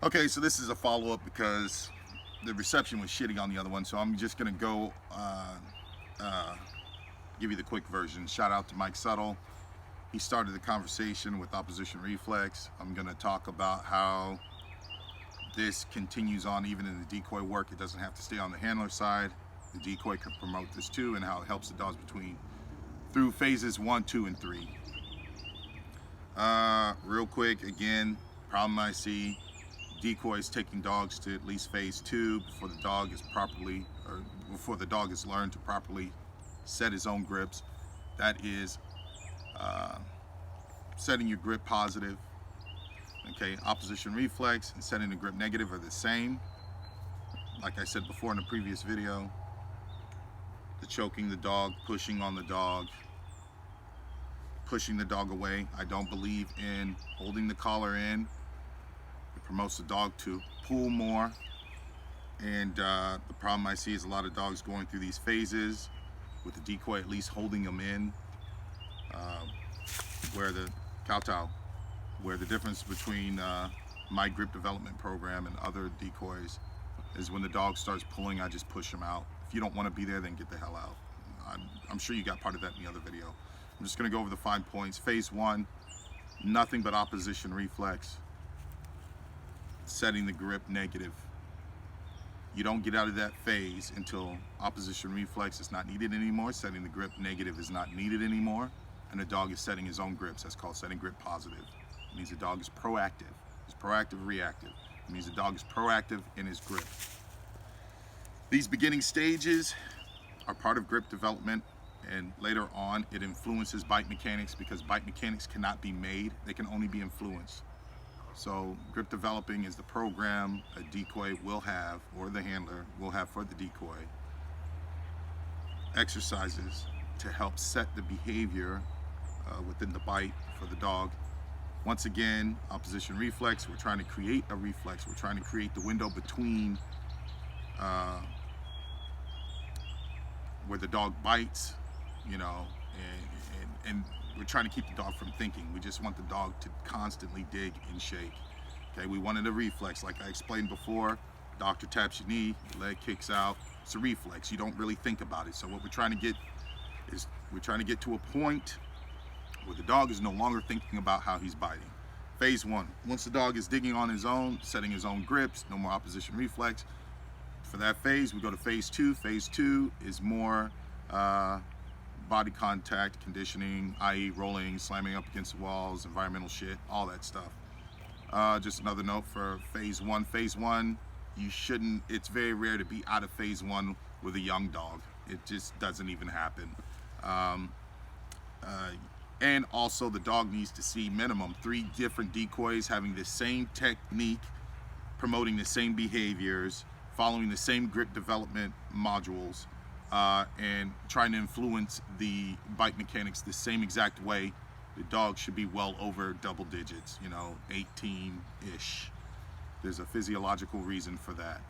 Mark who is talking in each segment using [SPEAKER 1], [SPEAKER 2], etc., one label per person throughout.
[SPEAKER 1] Okay, so this is a follow-up because the reception was shitty on the other one, so I'm just gonna go give you the quick version. Shout out to Mike Subtle. He started the conversation with opposition reflex. I'm gonna talk about how this continues on even in the decoy work. It doesn't have to stay on the handler side. The decoy can promote this too, and how it helps the dogs through phases 1, 2, and 3. Real quick, again, problem I see: decoys taking dogs to at least phase 2 before the dog is learned to properly set his own grips. That is setting your grip positive. Okay, opposition reflex and setting the grip negative are the same. Like I said before in the previous video, the choking the dog, pushing on the dog, pushing the dog away. I don't believe in holding the collar in. It promotes the dog to pull more. And the problem I see is a lot of dogs going through these phases with the decoy at least holding them in. Where the difference between my grip development program and other decoys is when the dog starts pulling, I just push him out. If you don't want to be there, then get the hell out. I'm sure you got part of that in the other video. I'm just going to go over the 5 points. Phase 1, nothing but opposition reflex. Setting the grip negative. You don't get out of that phase until opposition reflex is not needed anymore. Setting the grip negative is not needed anymore. And the dog is setting his own grips. That's called setting grip positive. It means the dog is proactive. It's proactive, reactive. It means the dog is proactive in his grip. These beginning stages are part of grip development, and later on it influences bite mechanics, because bite mechanics cannot be made, they can only be influenced. So grip developing is the program a decoy will have, or the handler will have for the decoy. Exercises to help set the behavior within the bite for the dog. Once again, opposition reflex, we're trying to create a reflex. We're trying to create the window between where the dog bites, and we're trying to keep the dog from thinking. We just want the dog to constantly dig and shake. Okay, we wanted a reflex, like I explained before. Doctor taps your knee, your leg kicks out. It's a reflex. You don't really think about it. So what we're trying to get is to a point where the dog is no longer thinking about how he's biting. Phase 1, once the dog is digging on his own, setting his own grips, no more opposition reflex. For that phase, we go to phase 2. Phase 2 is more body contact conditioning, i.e. rolling, slamming up against the walls, environmental shit, all that stuff. Just another note for phase 1. Phase 1, it's very rare to be out of phase 1 with a young dog. It just doesn't even happen. And also the dog needs to see minimum 3 different decoys having the same technique, promoting the same behaviors, following the same grip development modules, and trying to influence the bite mechanics the same exact way. The dog should be well over double digits, 18-ish. There's a physiological reason for that,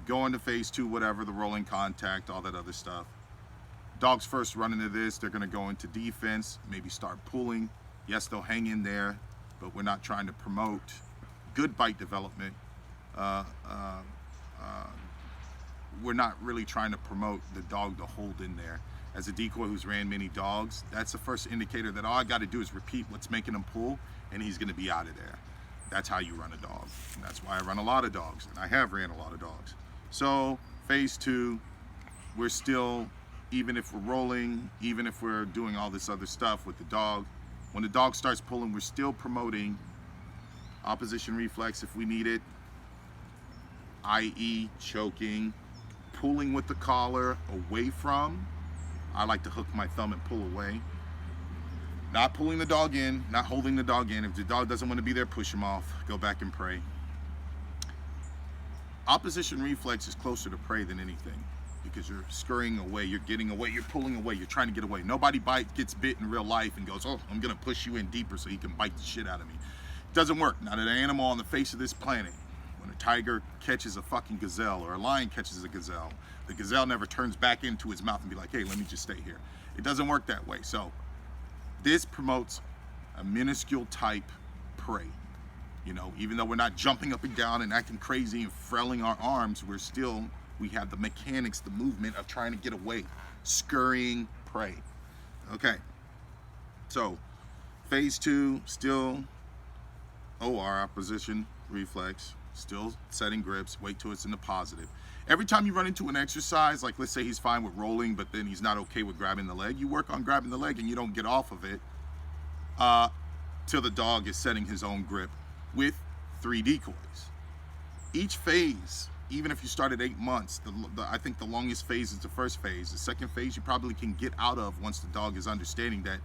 [SPEAKER 1] Going to phase 2, whatever, the rolling contact, all that other stuff. Dogs first run into this, they're gonna go into defense, maybe start pulling. Yes, they'll hang in there, but we're not trying to promote good bite development. We're not really trying to promote the dog to hold in there. As a decoy who's ran many dogs, that's the first indicator that all I gotta do is repeat what's making him pull, and he's gonna be out of there. That's how you run a dog. And that's why I run a lot of dogs, and I have ran a lot of dogs. So phase 2, we're still, even if we're rolling, even if we're doing all this other stuff with the dog, when the dog starts pulling, we're still promoting opposition reflex if we need it, i.e. choking, pulling with the collar away from. I like to hook my thumb and pull away. Not pulling the dog in, not holding the dog in. If the dog doesn't want to be there, push him off, go back and pray. Opposition reflex is closer to prey than anything, because you're scurrying away, you're getting away, you're pulling away, you're trying to get away. Nobody gets bit in real life and goes, oh, I'm gonna push you in deeper so you can bite the shit out of me. It doesn't work. Not an animal on the face of this planet. When a tiger catches a fucking gazelle, or a lion catches a gazelle, the gazelle never turns back into his mouth and be like, hey, let me just stay here. It doesn't work that way. So this promotes a minuscule type prey. You know, even though we're not jumping up and down and acting crazy and frailing our arms, we have the mechanics, the movement of trying to get away, scurrying prey. Okay, so phase 2, still OR, opposition reflex, still setting grips, wait till it's in the positive. Every time you run into an exercise, like let's say he's fine with rolling, but then he's not okay with grabbing the leg, you work on grabbing the leg and you don't get off of it till the dog is setting his own grip with 3 decoys. Each phase, even if you start at 8 months, I think the longest phase is the first phase. The second phase you probably can get out of once the dog is understanding that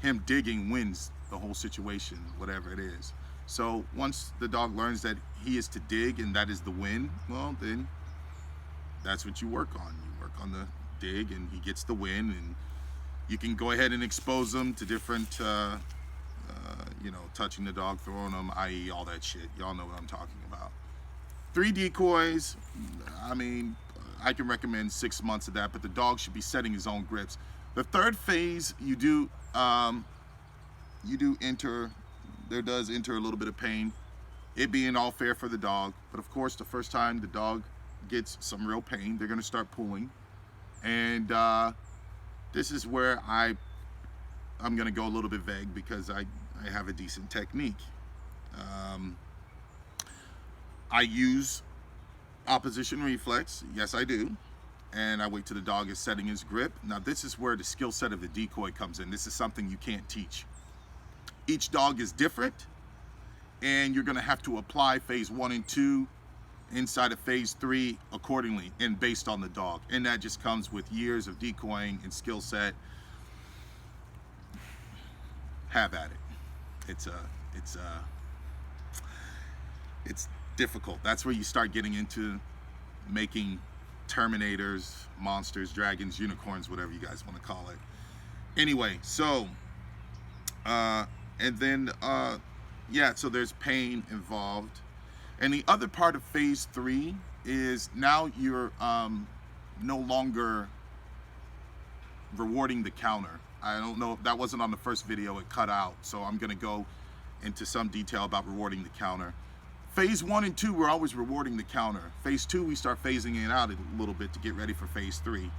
[SPEAKER 1] him digging wins the whole situation, whatever it is. So once the dog learns that he is to dig and that is the win, well then that's what you work on. You work on the dig and he gets the win, and you can go ahead and expose him to different you know, touching the dog, throwing them, i.e. all that shit. Y'all know what I'm talking about. 3 decoys, I mean, I can recommend 6 months of that, but the dog should be setting his own grips. The third phase, you do enter, there does enter a little bit of pain, it being all fair for the dog. But of course, the first time the dog gets some real pain, they're gonna start pulling. And this is where I'm gonna go a little bit vague because I have a decent technique. I use opposition reflex, yes I do, and I wait till the dog is setting his grip. Now this is where the skill set of the decoy comes in. This is something you can't teach. Each dog is different, and you're gonna have to apply phase 1 and 2 inside of phase 3 accordingly and based on the dog. And that just comes with years of decoying and skill set. Have at it. It's difficult. That's where you start getting into making Terminators, monsters, dragons, unicorns, whatever you guys want to call it. Anyway, so and then yeah, so there's pain involved. And the other part of phase 3 is now you're no longer rewarding the counter. I don't know, that wasn't on the first video, it cut out, so I'm gonna go into some detail about rewarding the counter. Phase 1 and 2, we're always rewarding the counter. Phase 2, we start phasing it out a little bit to get ready for phase 3.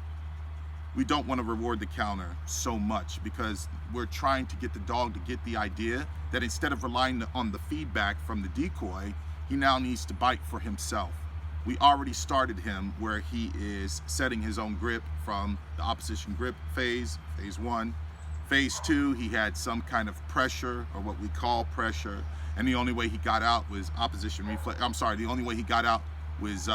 [SPEAKER 1] We don't want to reward the counter so much because we're trying to get the dog to get the idea that instead of relying on the feedback from the decoy, he now needs to bite for himself. We already started him where he is setting his own grip from the opposition grip phase, phase 1. Phase 2, he had some kind of pressure, or what we call pressure, and the only way he got out was opposition reflex. I'm sorry, the only way he got out was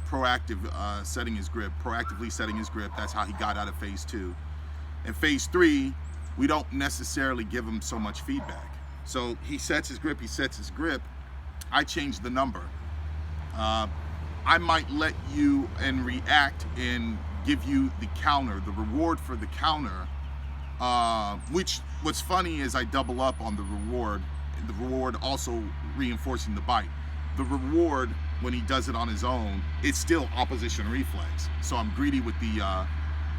[SPEAKER 1] proactive setting his grip, proactively setting his grip. That's how he got out of phase 2. In phase 3, we don't necessarily give him so much feedback. So he sets his grip, I change the number. I might let you and react and give you the counter, the reward for the counter, which what's funny is I double up on the reward also reinforcing the bite. The reward, when he does it on his own, it's still opposition reflex. So I'm greedy with the,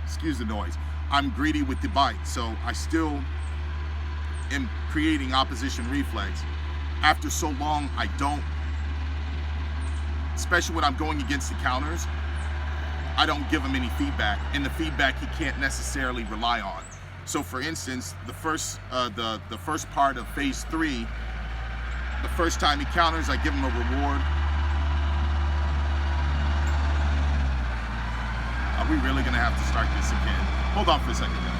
[SPEAKER 1] excuse the noise, I'm greedy with the bite. So I still am creating opposition reflex. After so long, I don't, especially when I'm going against the counters, I don't give him any feedback, and the feedback he can't necessarily rely on. So for instance, the first part of phase 3, the first time he counters, I give him a reward. Are we really gonna have to start this again? Hold on for a second, guys.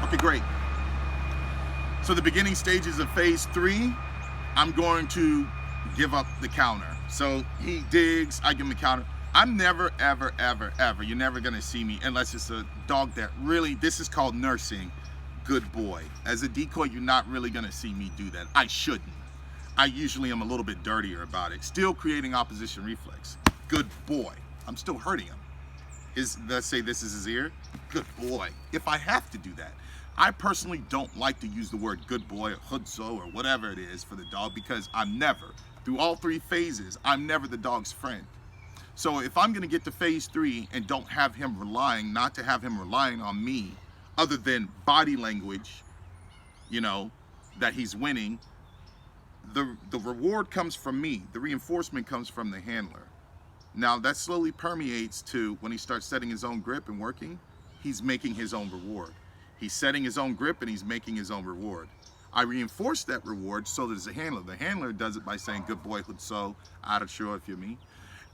[SPEAKER 1] Okay, great. So the beginning stages of phase 3, I'm going to give up the counter. So he digs, I give him the counter. I'm never, ever, ever, ever, you're never gonna see me, unless it's a dog that really, this is called nursing, good boy. As a decoy, you're not really gonna see me do that. I shouldn't. I usually am a little bit dirtier about it. Still creating opposition reflex. Good boy. I'm still hurting him. Let's say this is his ear. Good boy. If I have to do that. I personally don't like to use the word good boy or hudso or whatever it is for the dog because I'm never, through all 3 phases, I'm never the dog's friend. So if I'm going to get to phase 3 and don't have him relying, not to have him relying on me, other than body language, you know, that he's winning, the reward comes from me. The reinforcement comes from the handler. Now that slowly permeates to when he starts setting his own grip and working, he's making his own reward. He's setting his own grip and he's making his own reward. I reinforce that reward so there's a handler. The handler does it by saying, good boy, so out of sure if you're me.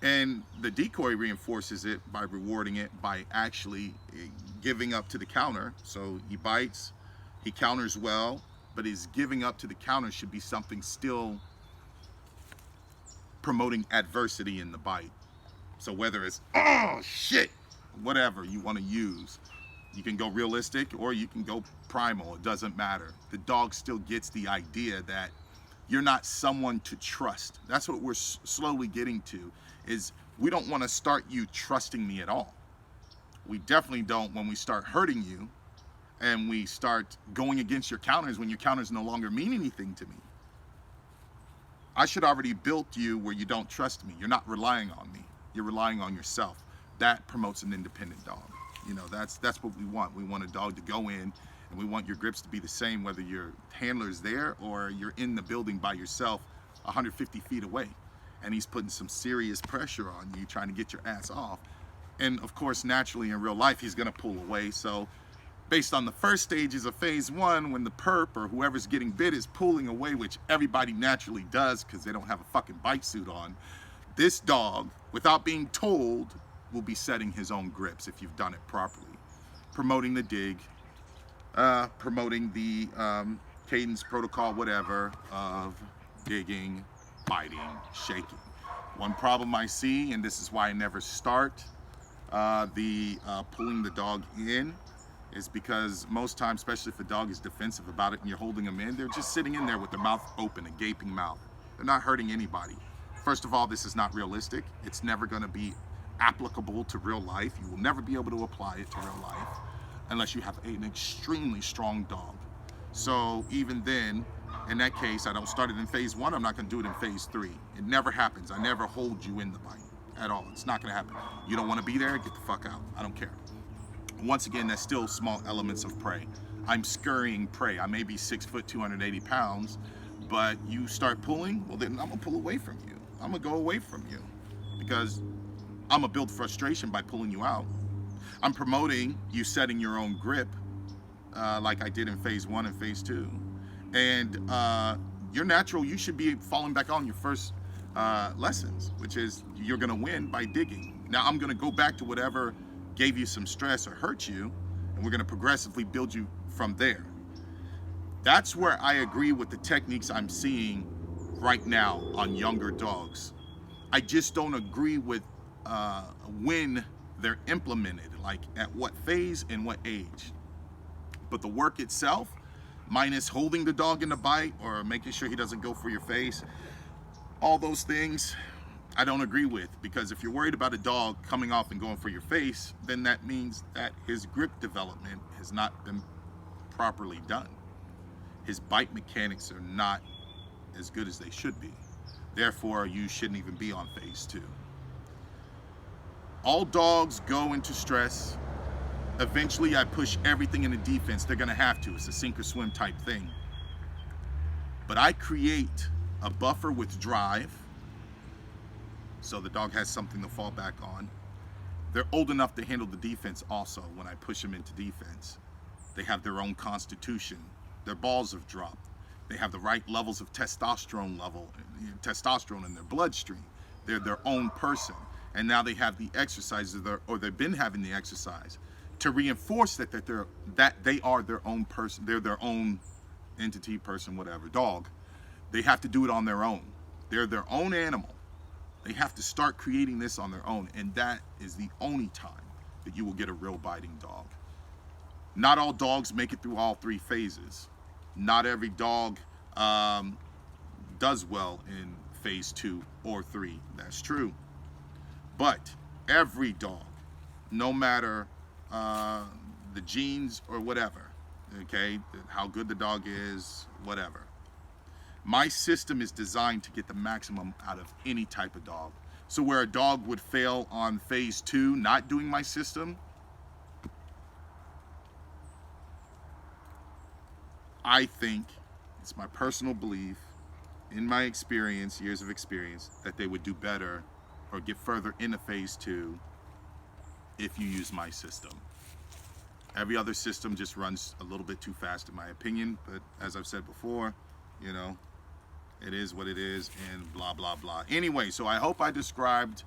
[SPEAKER 1] And the decoy reinforces it by rewarding it by actually giving up to the counter. So he bites, he counters well, but his giving up to the counter should be something still promoting adversity in the bite. So whether it's, oh shit, whatever you want to use, you can go realistic or you can go primal, it doesn't matter. The dog still gets the idea that you're not someone to trust. That's what we're slowly getting to, is we don't want to start you trusting me at all. We definitely don't when we start hurting you and we start going against your counters when your counters no longer mean anything to me. I should already built you where you don't trust me. You're not relying on me. You're relying on yourself. That promotes an independent dog. You know, that's what we want. We want a dog to go in and we want your grips to be the same whether your handler's there or you're in the building by yourself 150 feet away and he's putting some serious pressure on you trying to get your ass off. And of course, naturally in real life, he's gonna pull away. So based on the first stages of phase 1, when the perp or whoever's getting bit is pulling away, which everybody naturally does because they don't have a fucking bite suit on, this dog, without being told, will be setting his own grips if you've done it properly. Promoting the dig, promoting the cadence protocol, whatever, of digging, biting, shaking. One problem I see, and this is why I never start pulling the dog in, is because most times, especially if the dog is defensive about it and you're holding them in, they're just sitting in there with their mouth open, a gaping mouth. They're not hurting anybody. First of all, this is not realistic. It's never going to be applicable to real life. You will never be able to apply it to real life unless you have an extremely strong dog. So even then, in that case, I don't start it in phase 1. I'm not going to do it in phase 3. It never happens. I never hold you in the bite at all. It's not going to happen. You don't want to be there? Get the fuck out. I don't care. Once again, that's still small elements of prey. I'm scurrying prey. I may be 6 foot, 280 pounds, but you start pulling, well then I'm gonna pull away from you. I'm gonna go away from you because I'm gonna build frustration by pulling you out. I'm promoting you setting your own grip like I did in phase 1 and phase 2. And you're natural, you should be falling back on your first lessons, which is you're gonna win by digging. Now I'm gonna go back to whatever gave you some stress or hurt you, and we're gonna progressively build you from there. That's where I agree with the techniques I'm seeing right now on younger dogs. I just don't agree with when they're implemented, like at what phase and what age. But the work itself, minus holding the dog in the bite or making sure he doesn't go for your face, all those things, I don't agree with, because if you're worried about a dog coming off and going for your face, then that means that his grip development has not been properly done. His bite mechanics are not as good as they should be. Therefore, you shouldn't even be on phase 2. All dogs go into stress. Eventually, I push everything into defense. They're gonna have to. It's a sink or swim type thing. But I create a buffer with drive, so the dog has something to fall back on. They're old enough to handle the defense also when I push them into defense. They have their own constitution. Their balls have dropped. They have the right levels of testosterone in their bloodstream. They're their own person. And now they have the exercises, or they've been having the exercise to reinforce that they are their own person. They're their own entity, person, whatever, dog. They have to do it on their own. They're their own animal. They have to start creating this on their own, and that is the only time that you will get a real biting dog. Not all dogs make it through all 3 phases. Not every dog does well in phase 2 or 3. That's true. But every dog, no matter the genes or whatever, okay, how good the dog is, whatever. My system is designed to get the maximum out of any type of dog. So where a dog would fail on phase 2, not doing my system, I think, it's my personal belief, in my experience, years of experience, that they would do better or get further into phase 2 if you use my system. Every other system just runs a little bit too fast in my opinion, but as I've said before, you know, it is what it is, and blah blah blah. Anyway, so I hope I described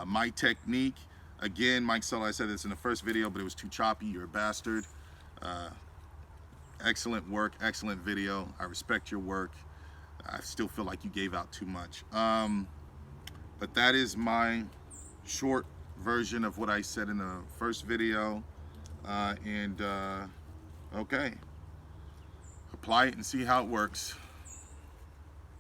[SPEAKER 1] my technique. Again, Mike Sulla, I said this in the first video, but it was too choppy. You're a bastard. Excellent work, excellent video. I respect your work. I still feel like you gave out too much. But that is my short version of what I said in the first video. Okay, apply it and see how it works.